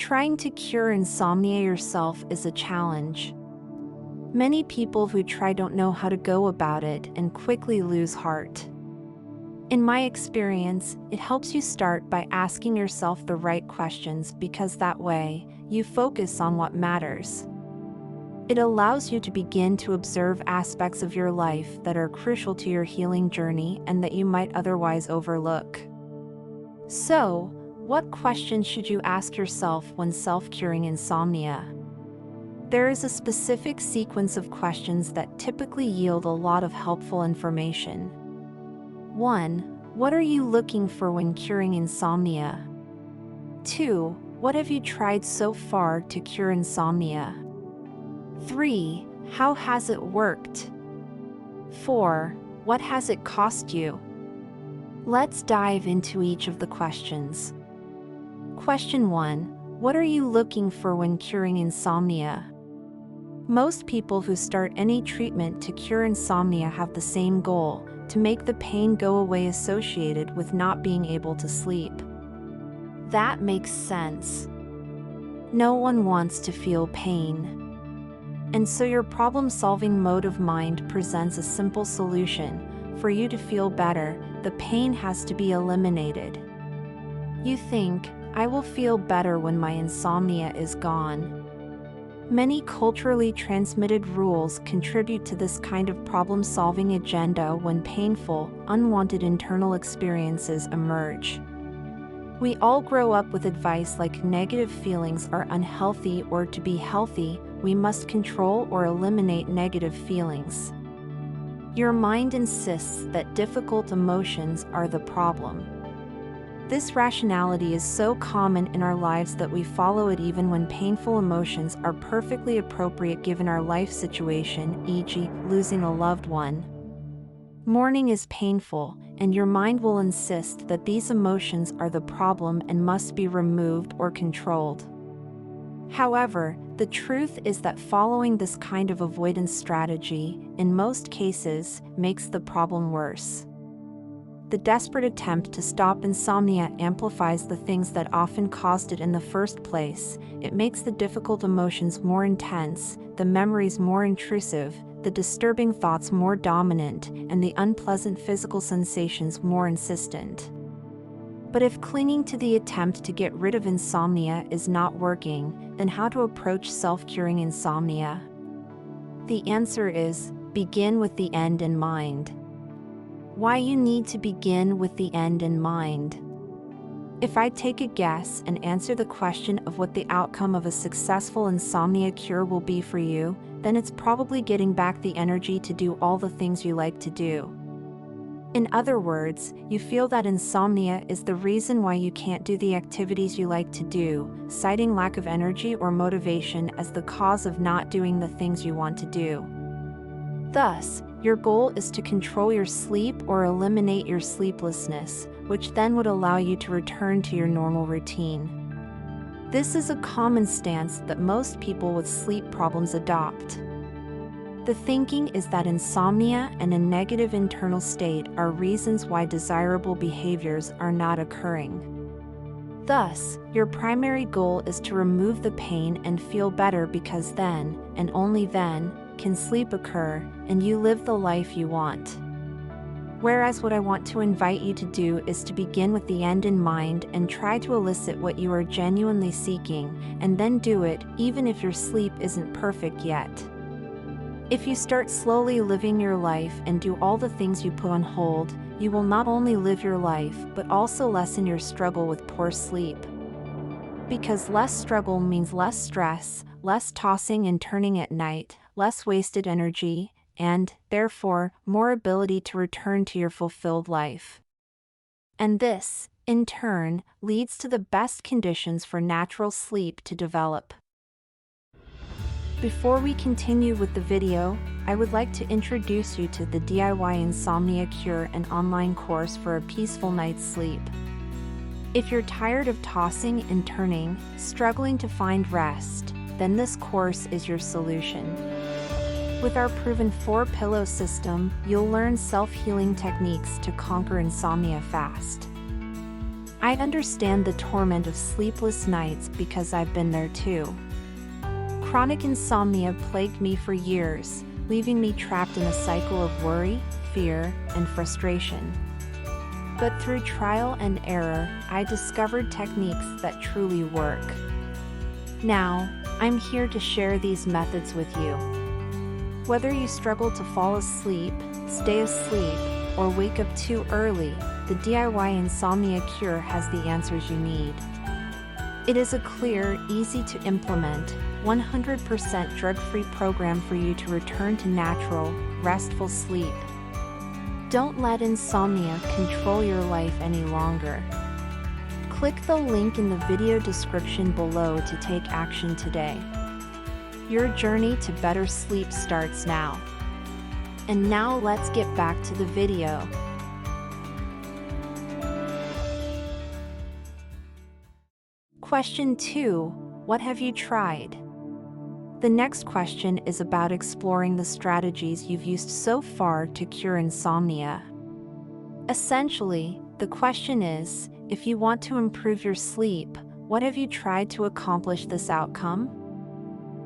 Trying to cure insomnia yourself is a challenge. Many people who try don't know how to go about it and quickly lose heart. In my experience, it helps you start by asking yourself the right questions because that way, you focus on what matters. It allows you to begin to observe aspects of your life that are crucial to your healing journey and that you might otherwise overlook. So, what questions should you ask yourself when self-curing insomnia? There is a specific sequence of questions that typically yield a lot of helpful information. 1. What are you looking for when curing insomnia? 2. What have you tried so far to cure insomnia? 3. How has it worked? 4. What has it cost you? Let's dive into each of the questions. Question 1. What are you looking for when curing insomnia? Most people who start any treatment to cure insomnia have the same goal: to make the pain go away associated with not being able to sleep. That makes sense. No one wants to feel pain. And so your problem-solving mode of mind presents a simple solution. For you to feel better, the pain has to be eliminated. You think, I will feel better when my insomnia is gone. Many culturally transmitted rules contribute to this kind of problem-solving agenda when painful, unwanted internal experiences emerge. We all grow up with advice like negative feelings are unhealthy, or to be healthy, we must control or eliminate negative feelings. Your mind insists that difficult emotions are the problem. This rationality is so common in our lives that we follow it even when painful emotions are perfectly appropriate given our life situation, e.g., losing a loved one. Mourning is painful, and your mind will insist that these emotions are the problem and must be removed or controlled. However, the truth is that following this kind of avoidance strategy, in most cases, makes the problem worse. The desperate attempt to stop insomnia amplifies the things that often caused it in the first place. It makes the difficult emotions more intense, the memories more intrusive, the disturbing thoughts more dominant, and the unpleasant physical sensations more insistent. But if clinging to the attempt to get rid of insomnia is not working, then how to approach self-curing insomnia? The answer is, begin with the end in mind. Why you need to begin with the end in mind? If I take a guess and answer the question of what the outcome of a successful insomnia cure will be for you, then it's probably getting back the energy to do all the things you like to do. In other words, you feel that insomnia is the reason why you can't do the activities you like to do, citing lack of energy or motivation as the cause of not doing the things you want to do. Thus, your goal is to control your sleep or eliminate your sleeplessness, which then would allow you to return to your normal routine. This is a common stance that most people with sleep problems adopt. The thinking is that insomnia and a negative internal state are reasons why desirable behaviors are not occurring. Thus, your primary goal is to remove the pain and feel better because then, and only then, can sleep occur, and you live the life you want. Whereas what I want to invite you to do is to begin with the end in mind and try to elicit what you are genuinely seeking, and then do it, even if your sleep isn't perfect yet. If you start slowly living your life and do all the things you put on hold, you will not only live your life but also lessen your struggle with poor sleep. Because less struggle means less stress, less tossing and turning at night, less wasted energy, and, therefore, more ability to return to your fulfilled life. And this, in turn, leads to the best conditions for natural sleep to develop. Before we continue with the video, I would like to introduce you to the DIY Insomnia Cure, an online course for a peaceful night's sleep. If you're tired of tossing and turning, struggling to find rest, then this course is your solution. With our proven 4-pillow system, you'll learn self-healing techniques to conquer insomnia fast. I understand the torment of sleepless nights because I've been there too. Chronic insomnia plagued me for years, leaving me trapped in a cycle of worry, fear, and frustration. But through trial and error, I discovered techniques that truly work. Now, I'm here to share these methods with you. Whether you struggle to fall asleep, stay asleep, or wake up too early, the DIY Insomnia Cure has the answers you need. It is a clear, easy to implement, 100% drug-free program for you to return to natural, restful sleep. Don't let insomnia control your life any longer. Click the link in the video description below to take action today. Your journey to better sleep starts now. And now let's get back to the video. Question 2. What have you tried? The next question is about exploring the strategies you've used so far to cure insomnia. Essentially, the question is, if you want to improve your sleep, what have you tried to accomplish this outcome?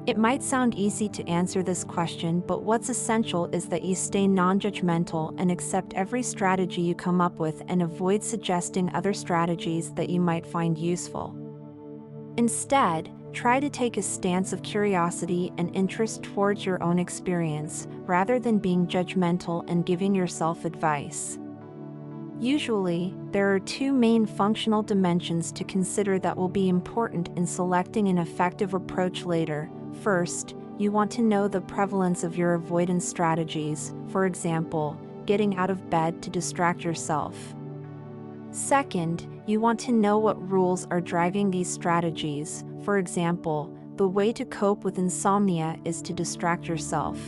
It might sound easy to answer this question, but what's essential is that you stay non-judgmental and accept every strategy you come up with and avoid suggesting other strategies that you might find useful. Instead, try to take a stance of curiosity and interest towards your own experience, rather than being judgmental and giving yourself advice. Usually, there are two main functional dimensions to consider that will be important in selecting an effective approach later. First, you want to know the prevalence of your avoidance strategies, for example, getting out of bed to distract yourself. Second, you want to know what rules are driving these strategies. For example, the way to cope with insomnia is to distract yourself.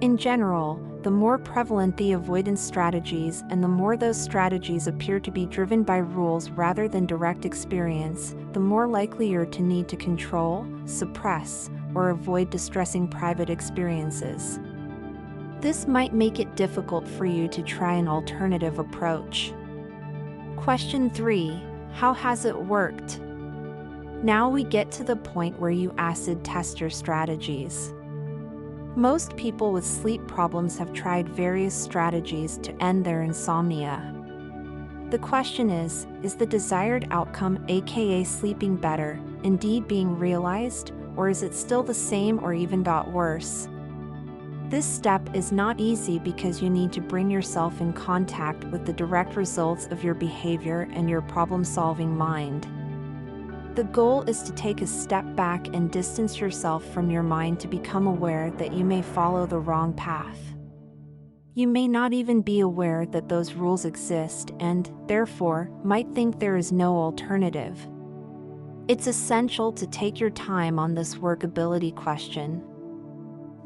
In general, the more prevalent the avoidance strategies and the more those strategies appear to be driven by rules rather than direct experience, the more likely you're to need to control, suppress, or avoid distressing private experiences. This might make it difficult for you to try an alternative approach. Question 3. How has it worked? Now we get to the point where you acid test your strategies. Most people with sleep problems have tried various strategies to end their insomnia. The question is the desired outcome, aka sleeping better, indeed being realized, or is it still the same or even got worse? This step is not easy because you need to bring yourself in contact with the direct results of your behavior and your problem-solving mind. The goal is to take a step back and distance yourself from your mind to become aware that you may follow the wrong path. You may not even be aware that those rules exist and, therefore, might think there is no alternative. It's essential to take your time on this workability question.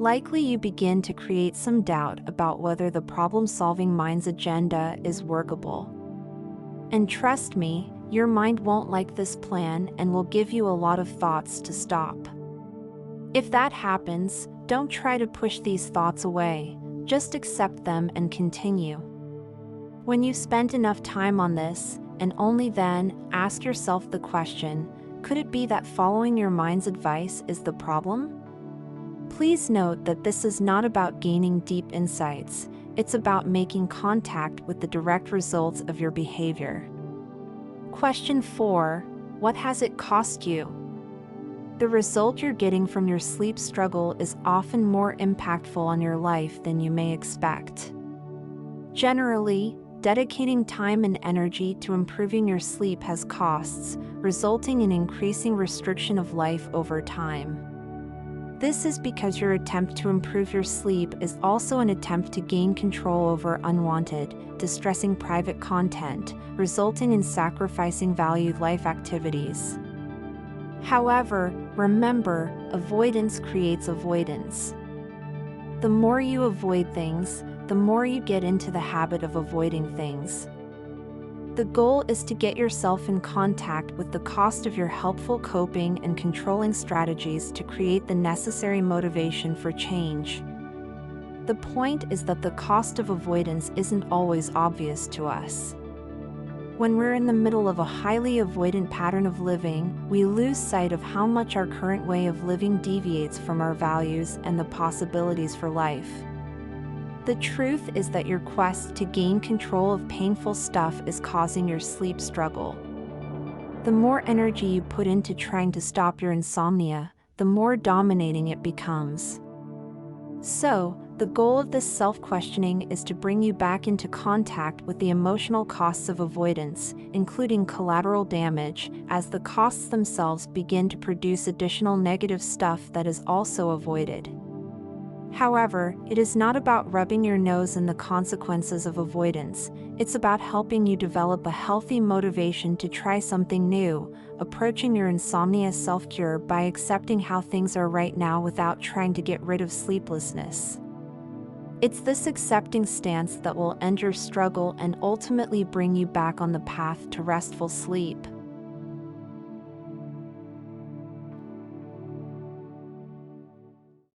Likely you begin to create some doubt about whether the problem-solving mind's agenda is workable. And trust me, your mind won't like this plan and will give you a lot of thoughts to stop. If that happens, don't try to push these thoughts away, just accept them and continue. When you spend enough time on this, and only then, ask yourself the question, could it be that following your mind's advice is the problem? Please note that this is not about gaining deep insights, it's about making contact with the direct results of your behavior. Question 4. What has it cost you? The result you're getting from your sleep struggle is often more impactful on your life than you may expect. Generally, dedicating time and energy to improving your sleep has costs, resulting in increasing restriction of life over time. This is because your attempt to improve your sleep is also an attempt to gain control over unwanted, distressing private content, resulting in sacrificing valued life activities. However, remember, avoidance creates avoidance. The more you avoid things, the more you get into the habit of avoiding things. The goal is to get yourself in contact with the cost of your helpful coping and controlling strategies to create the necessary motivation for change. The point is that the cost of avoidance isn't always obvious to us. When we're in the middle of a highly avoidant pattern of living, we lose sight of how much our current way of living deviates from our values and the possibilities for life. The truth is that your quest to gain control of painful stuff is causing your sleep struggle. The more energy you put into trying to stop your insomnia, the more dominating it becomes. So, the goal of this self-questioning is to bring you back into contact with the emotional costs of avoidance, including collateral damage, as the costs themselves begin to produce additional negative stuff that is also avoided. However, it is not about rubbing your nose in the consequences of avoidance. It's about helping you develop a healthy motivation to try something new, approaching your insomnia self-cure by accepting how things are right now without trying to get rid of sleeplessness. It's this accepting stance that will end your struggle and ultimately bring you back on the path to restful sleep.